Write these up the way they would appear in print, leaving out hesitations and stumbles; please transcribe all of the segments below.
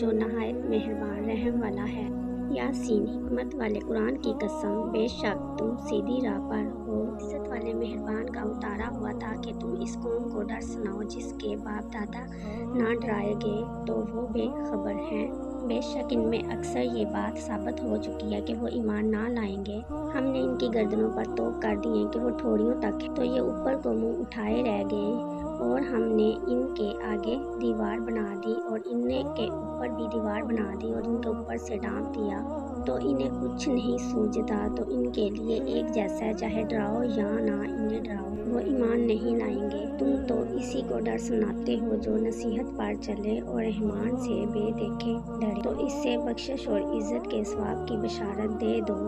جو نہایت مہربان رحم والا ہے۔ یاسین، حکمت والے قرآن کی قسم، بے شک تم سیدھی راہ پر ہو۔ عزت والے مہربان کا اتارا ہوا تاکہ تم اس قوم کو ڈر سناؤ جس کے باپ دادا نہ ڈرائے گئے تو وہ بے خبر ہیں۔ بے شک ان میں اکثر یہ بات ثابت ہو چکی ہے کہ وہ ایمان نہ لائیں گے۔ ہم نے ان کی گردنوں پر توپ کر دیے کہ وہ ٹھوڑیوں تک ہیں تو یہ اوپر کو منہ اٹھائے رہ گئے، اور ہم نے ان کے آگے دیوار بنا دی اور ان کے اوپر بھی دیوار بنا دی اور ان کے اوپر سے ڈانپ دیا تو انہیں کچھ نہیں سوجھتا تو ان کے لیے ایک جیسا ہے، چاہے ڈراؤ یا نہ انہیں ڈراؤ وہ ایمان نہیں لائیں گے۔ تم تو اسی کو ڈر سناتے ہو جو نصیحت پر چلے اور رحمان سے بے دیکھے ڈرے، تو اس سے بخشش اور عزت کے ثواب کی بشارت دے دو۔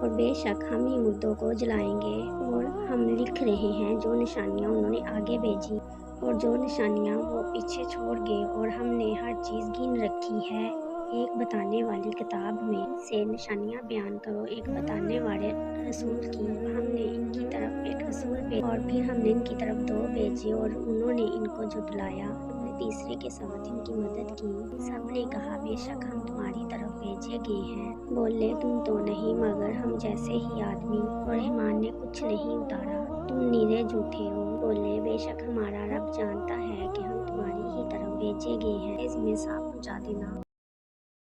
اور بے شک ہم ہی مردوں کو جلائیں گے، اور ہم لکھ رہے ہیں جو نشانیاں انہوں نے آگے بھیجی اور جو نشانیاں وہ پیچھے چھوڑ گئے، اور ہم نے ہر چیز گن رکھی ہے ایک بتانے والی کتاب میں۔ ان سے نشانیاں بیان کرو ایک بتانے والے رسول کی۔ ہم نے ان کی طرف ایک رسول بھیجا اور پھر ہم نے ان کی طرف 2 بھیجے اور انہوں نے ان کو جھٹلایا۔ ہم نے تیسرے کے ساتھ ان کی مدد کی۔ سب نے کہا بے شک ہم تمہاری طرف بھیجے گئے ہیں۔ بولے تم تو نہیں مگر ہم جیسے ہی آدمی، اور رحمان نے کچھ نہیں اتارا، تم نیرے جھوٹے ہو۔ بولے بے شک ہمارا رب جانتا ہے کہ ہم تمہاری ہی طرف بھیجے گئے ہیں، اس میں صاف پہنچا دینا۔